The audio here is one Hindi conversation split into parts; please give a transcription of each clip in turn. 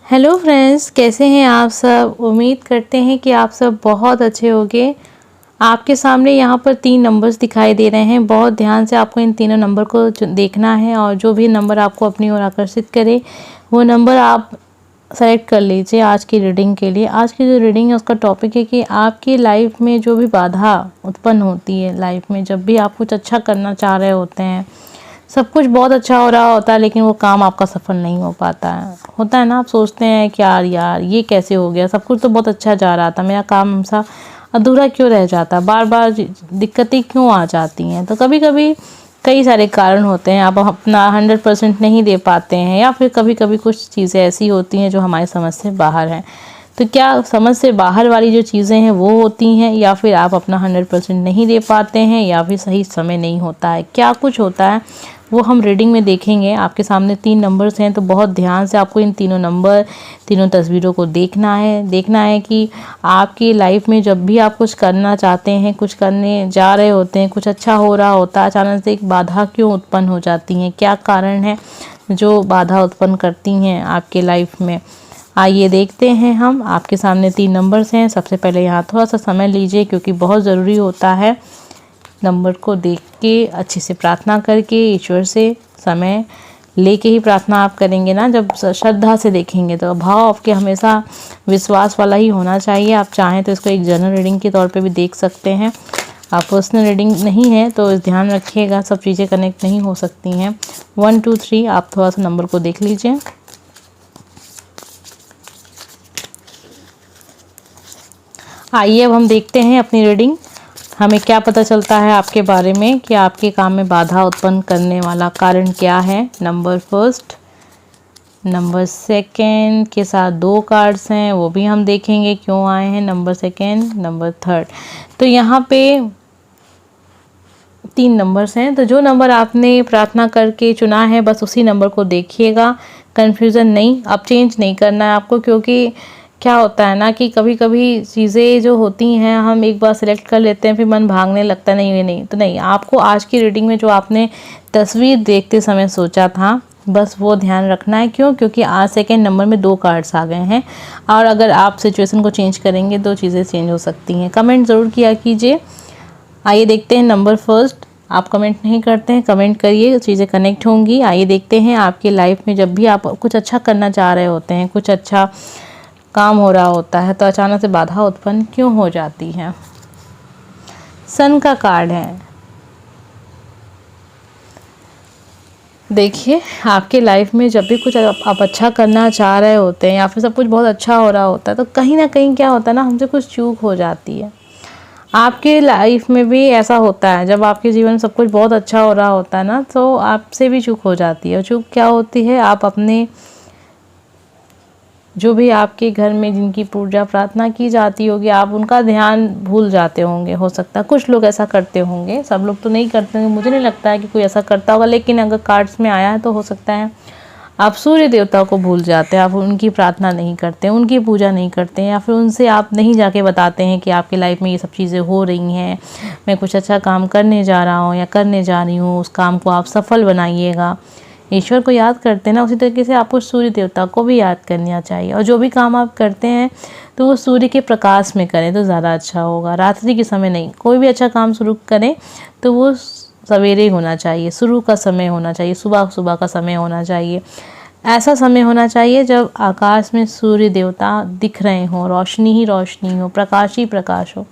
हेलो फ्रेंड्स, कैसे हैं आप सब। उम्मीद करते हैं कि आप सब बहुत अच्छे होंगे। आपके सामने यहाँ पर 3 नंबर्स दिखाई दे रहे हैं। बहुत ध्यान से आपको इन तीनों नंबर को देखना है और जो भी नंबर आपको अपनी ओर आकर्षित करे वो नंबर आप सेलेक्ट कर लीजिए आज की रीडिंग के लिए। आज की जो रीडिंग है उसका टॉपिक है कि आपकी लाइफ में जो भी बाधा उत्पन्न होती है, लाइफ में जब भी आप कुछ अच्छा करना चाह रहे होते हैं, सब कुछ बहुत अच्छा हो रहा होता है लेकिन वो काम आपका सफल नहीं हो पाता है। होता है ना, आप सोचते हैं कि यार ये कैसे हो गया, सब कुछ तो बहुत अच्छा जा रहा था, मेरा काम हमेशा अधूरा क्यों रह जाता, बार बार दिक्कतें क्यों आ जाती हैं। तो कभी कभी कई सारे कारण होते हैं, आप अपना 100% नहीं दे पाते हैं, या फिर कभी कभी कुछ चीज़ें ऐसी होती हैं जो हमारी समझ से बाहर हैं। तो क्या समझ से बाहर वाली जो चीज़ें हैं वो होती हैं, या फिर आप अपना 100% नहीं दे पाते हैं, या फिर सही समय नहीं होता है, क्या कुछ होता है वो हम रीडिंग में देखेंगे। आपके सामने 3 नंबर्स हैं तो बहुत ध्यान से आपको इन तीनों नंबर, तीनों तस्वीरों को देखना है कि आपकी लाइफ में जब भी आप कुछ करना चाहते हैं, कुछ करने जा रहे होते हैं, कुछ अच्छा हो रहा होता है, अचानक से एक बाधा क्यों उत्पन्न हो जाती हैं, क्या कारण है जो बाधा उत्पन्न करती हैं आपके लाइफ में। आइए देखते हैं हम। आपके सामने 3 नंबर्स हैं। सबसे पहले यहाँ थोड़ा सा समय लीजिए क्योंकि बहुत ज़रूरी होता है नंबर को देख के अच्छे से प्रार्थना करके, ईश्वर से समय लेके ही प्रार्थना आप करेंगे ना। जब श्रद्धा से देखेंगे तो भाव आपके हमेशा विश्वास वाला ही होना चाहिए। आप चाहें तो इसको एक जनरल रीडिंग के तौर पे भी देख सकते हैं। आप पर्सनल रीडिंग नहीं है तो ध्यान रखिएगा, सब चीज़ें कनेक्ट नहीं हो सकती हैं। 1 2 3 आप थोड़ा सा नंबर को देख लीजिए। आइए अब हम देखते हैं अपनी रीडिंग, हमें क्या पता चलता है आपके बारे में कि आपके काम में बाधा उत्पन्न करने वाला कारण क्या है। नंबर फर्स्ट, नंबर सेकंड के साथ 2 कार्ड्स हैं, वो भी हम देखेंगे क्यों आए हैं। नंबर सेकंड, नंबर थर्ड, तो यहाँ पे 3 नंबर्स हैं। तो जो नंबर आपने प्रार्थना करके चुना है बस उसी नंबर को देखिएगा, कन्फ्यूज़न नहीं, अब चेंज नहीं करना है आपको। क्योंकि क्या होता है ना कि कभी कभी चीज़ें जो होती हैं हम एक बार सिलेक्ट कर लेते हैं, फिर मन भागने लगता है, नहीं ये नहीं। तो नहीं, आपको आज की रीडिंग में जो आपने तस्वीर देखते समय सोचा था बस वो ध्यान रखना है। क्यों? क्योंकि आज सेकेंड नंबर में 2 कार्ड्स आ गए हैं और अगर आप सिचुएशन को चेंज करेंगे तो चीज़ें चेंज हो सकती हैं। कमेंट ज़रूर किया कीजिए। आइए देखते हैं नंबर फर्स्ट। आप कमेंट नहीं करते हैं, कमेंट करिए, चीज़ें कनेक्ट होंगी। आइए देखते हैं आपकी लाइफ में जब भी आप कुछ अच्छा करना चाह रहे होते हैं, कुछ अच्छा काम हो रहा होता है, तो अचानक से बाधा उत्पन्न क्यों हो जाती है। सन का कार्ड है। देखिए, आपके लाइफ में जब भी कुछ आप अच्छा करना चाह रहे होते हैं या फिर सब कुछ बहुत अच्छा हो रहा होता है तो कहीं ना कहीं क्या होता है ना, हमसे कुछ चूक हो जाती है। आपके लाइफ में भी ऐसा होता है, जब आपके जीवन में सब कुछ बहुत अच्छा हो रहा होता है ना तो आपसे भी चूक हो जाती है। चूक क्या होती है, आप अपने जो भी आपके घर में जिनकी पूजा प्रार्थना की जाती होगी आप उनका ध्यान भूल जाते होंगे। हो सकता है कुछ लोग ऐसा करते होंगे, सब लोग तो नहीं करते होंगे, मुझे नहीं लगता है कि कोई ऐसा करता होगा, लेकिन अगर कार्ड्स में आया है तो हो सकता है आप सूर्य देवता को भूल जाते हैं, आप उनकी प्रार्थना नहीं करते, उनकी पूजा नहीं करते हैं, या फिर उनसे आप नहीं जाके बताते हैं कि आपकी लाइफ में ये सब चीज़ें हो रही हैं, मैं कुछ अच्छा काम करने जा रहा हूँ या करने जा रही हूँ, उस काम को आप सफल बनाइएगा। ईश्वर को याद करते हैं ना, उसी तरीके से आपको सूर्य देवता को भी याद करना चाहिए। और जो भी काम आप करते हैं तो वो सूर्य के प्रकाश में करें तो ज़्यादा अच्छा होगा, रात्रि के समय नहीं। कोई भी अच्छा काम शुरू करें तो वो सवेरे होना चाहिए, शुरू का समय होना चाहिए, सुबह सुबह का समय होना चाहिए। ऐसा समय होना चाहिए जब आकाश में सूर्य देवता दिख रहे हों, रोशनी ही रोशनी हो, प्रकाश ही प्रकाश हो।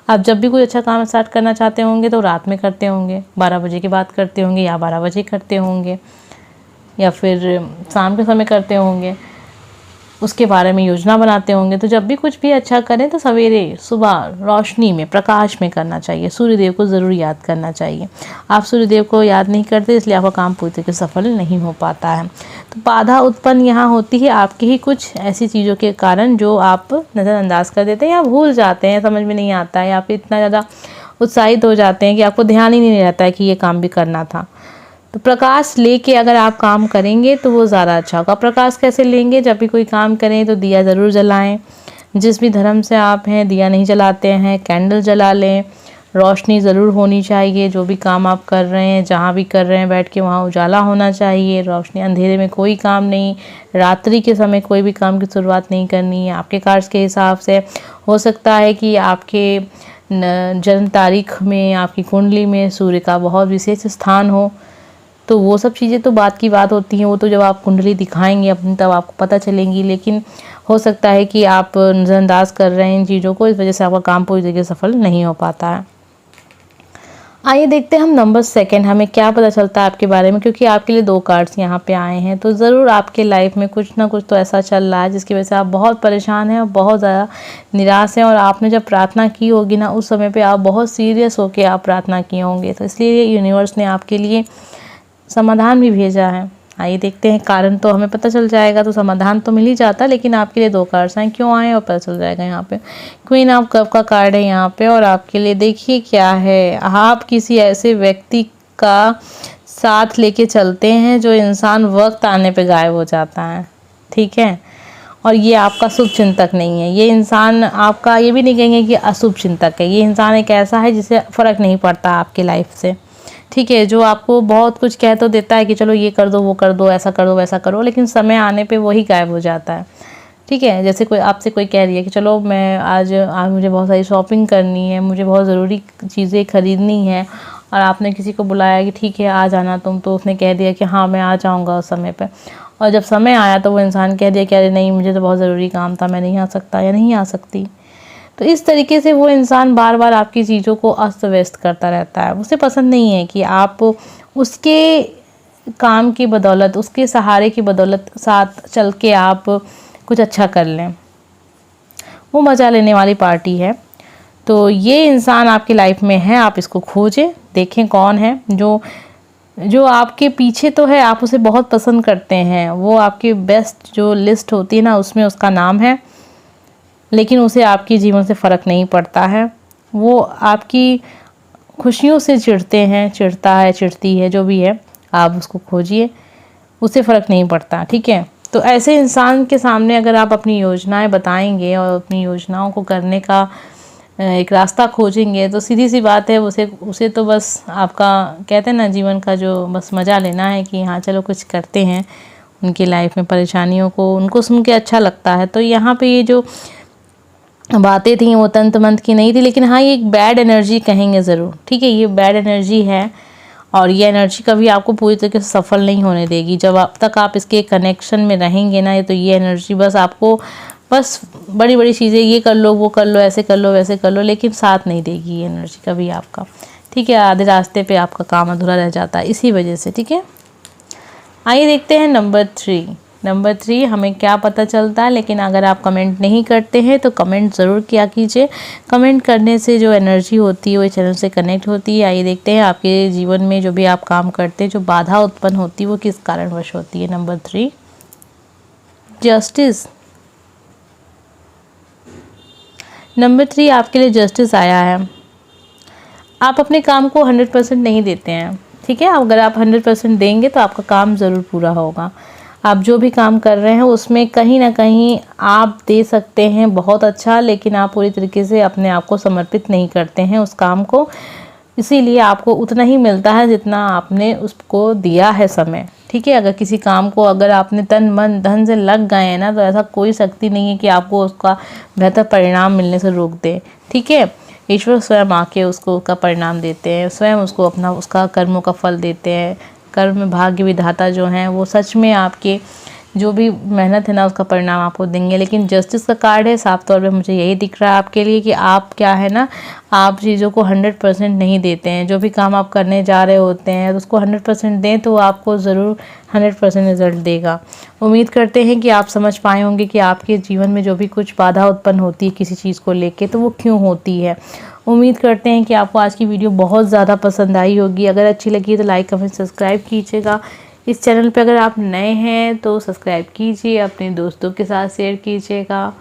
आप जब भी कोई अच्छा काम स्टार्ट करना चाहते होंगे तो रात में करते होंगे, 12 बजे के बाद करते होंगे या 12 बजे करते होंगे या फिर शाम के समय करते होंगे, उसके बारे में योजना बनाते होंगे। तो जब भी कुछ भी अच्छा करें तो सवेरे सुबह रोशनी में, प्रकाश में करना चाहिए। सूर्यदेव को ज़रूर याद करना चाहिए। आप सूर्यदेव को याद नहीं करते इसलिए आपका काम पूरी तरीके से सफल नहीं हो पाता है। तो बाधा उत्पन्न यहाँ होती है आपकी ही कुछ ऐसी चीज़ों के कारण जो आप नज़रअंदाज कर देते हैं या भूल जाते हैं, समझ में नहीं आता है, या फिर इतना ज़्यादा उत्साहित हो जाते हैं कि आपको ध्यान ही नहीं रहता है कि ये काम भी करना था। तो प्रकाश लेके अगर आप काम करेंगे तो वो ज़्यादा अच्छा होगा। प्रकाश कैसे लेंगे, जब भी कोई काम करें तो दिया ज़रूर जलाएं। जिस भी धर्म से आप हैं दिया नहीं जलाते हैं, कैंडल जला लें, रोशनी ज़रूर होनी चाहिए। जो भी काम आप कर रहे हैं, जहाँ भी कर रहे हैं बैठ के, वहाँ उजाला होना चाहिए। रोशनी, अंधेरे में कोई काम नहीं, रात्रि के समय कोई भी काम की शुरुआत नहीं करनी है। आपके कार्ड्स के हिसाब से हो सकता है कि आपके जन्म तारीख में, आपकी कुंडली में सूर्य का बहुत विशेष स्थान हो, तो वो सब चीज़ें तो बात की बात होती हैं, वो तो जब आप कुंडली दिखाएंगे अपनी तब आपको पता चलेंगी। लेकिन हो सकता है कि आप नज़रअंदाज कर रहे हैं इन चीज़ों को, इस वजह से आपका काम पूरी तरीके से सफल नहीं हो पाता है। आइए देखते हैं हम नंबर 2 हमें क्या पता चलता है आपके बारे में, क्योंकि आपके लिए 2 कार्ड्स यहाँ पे आए हैं। तो ज़रूर आपके लाइफ में कुछ ना कुछ तो ऐसा चल रहा है जिसकी वजह से आप बहुत परेशान हैं और बहुत ज़्यादा निराश हैं। और आपने जब प्रार्थना की होगी ना, उस समय पे आप बहुत सीरियस होकर आप प्रार्थना किए होंगे, तो इसलिए यूनिवर्स ने आपके लिए समाधान भी भेजा है। आइए देखते हैं, कारण तो हमें पता चल जाएगा तो समाधान तो मिल ही जाता, लेकिन आपके लिए 2 कार्ड्स हैं, क्यों आए और पता चल जाएगा। यहाँ पे क्वीन ऑफ कप का कार्ड है यहाँ पे, और आपके लिए देखिए क्या है। आप किसी ऐसे व्यक्ति का साथ लेके चलते हैं जो इंसान वक्त आने पे गायब हो जाता है, ठीक है। और ये आपका शुभ चिंतक नहीं है, ये इंसान आपका, ये भी नहीं कहेंगे कि अशुभ चिंतक है। ये इंसान एक ऐसा है जिसे फ़र्क नहीं पड़ता आपकी लाइफ से, ठीक है, जो आपको बहुत कुछ कह तो देता है कि चलो ये कर दो, वो कर दो, ऐसा कर दो, वैसा करो, लेकिन समय आने पे वही गायब हो जाता है, ठीक है। जैसे कोई आपसे कोई कह रही है कि चलो मैं आज मुझे बहुत सारी शॉपिंग करनी है, मुझे बहुत ज़रूरी चीज़ें खरीदनी है, और आपने किसी को बुलाया कि ठीक है आ जाना तुम, तो उसने कह दिया कि हाँ मैं आ जाऊँगा उस समय पर, और जब समय आया तो वो इंसान कह दिया कि अरे नहीं, मुझे तो बहुत ज़रूरी काम था, मैं नहीं आ सकता या नहीं आ सकती। तो इस तरीके से वो इंसान बार बार आपकी चीज़ों को अस्त व्यस्त करता रहता है। उसे पसंद नहीं है कि आप उसके काम की बदौलत, उसके सहारे की बदौलत साथ चल के आप कुछ अच्छा कर लें। वो मज़ा लेने वाली पार्टी है। तो ये इंसान आपकी लाइफ में है, आप इसको खोजें, देखें कौन है जो आपके पीछे तो है, आप उसे बहुत पसंद करते हैं, वो आपकी बेस्ट जो लिस्ट होती है ना उसमें उसका नाम है, लेकिन उसे आपके जीवन से फ़र्क नहीं पड़ता है। वो आपकी खुशियों से चिढ़ते हैं, चिढ़ता है, चिढ़ती है, जो भी है, आप उसको खोजिए, उसे फ़र्क नहीं पड़ता, ठीक है। तो ऐसे इंसान के सामने अगर आप अपनी योजनाएं बताएंगे और अपनी योजनाओं को करने का एक रास्ता खोजेंगे, तो सीधी सी बात है, उसे तो बस आपका, कहते हैं ना, जीवन का जो बस मज़ा लेना है कि हाँ चलो कुछ करते हैं। उनकी लाइफ में परेशानियों को उनको सुन के अच्छा लगता है। तो यहाँ पे ये जो बातें थी वो तंत्र मंत्र की नहीं थी, लेकिन हाँ ये एक बैड एनर्जी कहेंगे ज़रूर, ठीक है। ये बैड एनर्जी है और ये एनर्जी कभी आपको पूरी तरीके से सफल नहीं होने देगी। जब अब तक आप इसके कनेक्शन में रहेंगे ना, तो ये एनर्जी बस आपको बस बड़ी बड़ी चीज़ें, ये कर लो, वो कर लो, ऐसे कर लो, वैसे कर लो, लेकिन साथ नहीं देगी ये एनर्जी कभी आपका, ठीक है। आधे रास्ते पे आपका काम अधूरा रह जाता है इसी वजह से, ठीक है। आइए देखते हैं नंबर 3 हमें क्या पता चलता है। लेकिन अगर आप कमेंट नहीं करते हैं तो कमेंट ज़रूर किया कीजिए। कमेंट करने से जो एनर्जी होती है वो चैनल से कनेक्ट होती है। आइए देखते हैं आपके जीवन में जो भी आप काम करते हैं, जो बाधा उत्पन्न होती है वो किस कारणवश होती है। Number 3 justice. नंबर 3 आपके लिए जस्टिस आया है। आप अपने काम को 100% नहीं देते हैं, ठीक है। अगर आप 100% देंगे तो आपका काम ज़रूर पूरा होगा। आप जो भी काम कर रहे हैं उसमें कहीं ना कहीं आप दे सकते हैं बहुत अच्छा, लेकिन आप पूरी तरीके से अपने आप को समर्पित नहीं करते हैं उस काम को, इसीलिए आपको उतना ही मिलता है जितना आपने उसको दिया है समय, ठीक है। अगर किसी काम को अगर आपने तन मन धन से लग गए हैं ना, तो ऐसा कोई शक्ति नहीं है कि आपको उसका बेहतर परिणाम मिलने से रोक दे, ठीक है। ईश्वर स्वयं आके उसको का परिणाम देते हैं, स्वयं उसको अपना उसका कर्मों का फल देते हैं। कर्म में भाग्य विधाता जो हैं वो सच में आपके जो भी मेहनत है ना उसका परिणाम आपको देंगे। लेकिन जस्टिस का कार्ड है, साफ तौर पे मुझे यही दिख रहा है आपके लिए कि आप क्या है ना, आप चीज़ों को 100% नहीं देते हैं। जो भी काम आप करने जा रहे होते हैं तो उसको 100% दें तो आपको ज़रूर 100% रिजल्ट देगा। उम्मीद करते हैं कि आप समझ पाए होंगे कि आपके जीवन में जो भी कुछ बाधा उत्पन्न होती है किसी चीज़ को लेके, तो वो क्यों होती है। उम्मीद करते हैं कि आपको आज की वीडियो बहुत ज़्यादा पसंद आई होगी। अगर अच्छी लगी तो लाइक कमेंट सब्सक्राइब कीजिएगा। इस चैनल पे अगर आप नए हैं तो सब्सक्राइब कीजिए, अपने दोस्तों के साथ शेयर कीजिएगा।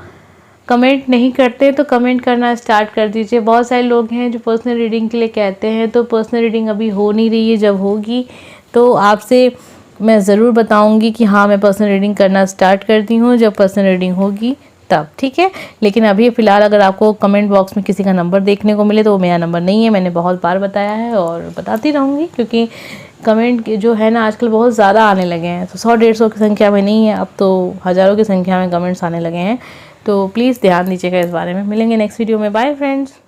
कमेंट नहीं करते तो कमेंट करना स्टार्ट कर दीजिए। बहुत सारे लोग हैं जो पर्सनल रीडिंग के लिए कहते हैं, तो पर्सनल रीडिंग अभी हो नहीं रही है, जब होगी तो आपसे मैं ज़रूर बताऊंगी कि हाँ मैं पर्सनल रीडिंग करना स्टार्ट करती हूँ। जब पर्सनल रीडिंग होगी तब, ठीक है। लेकिन अभी फ़िलहाल अगर आपको कमेंट बॉक्स में किसी का नंबर देखने को मिले तो वो मेरा नंबर नहीं है, मैंने बहुत बार बताया है और बताती रहूँगी, क्योंकि कमेंट जो है ना आजकल बहुत ज़्यादा आने लगे हैं। तो 100-150 की संख्या में नहीं है, अब तो हज़ारों की संख्या में कमेंट्स आने लगे हैं। तो प्लीज़ ध्यान दीजिएगा इस बारे में। मिलेंगे नेक्स्ट वीडियो में। Bye friends.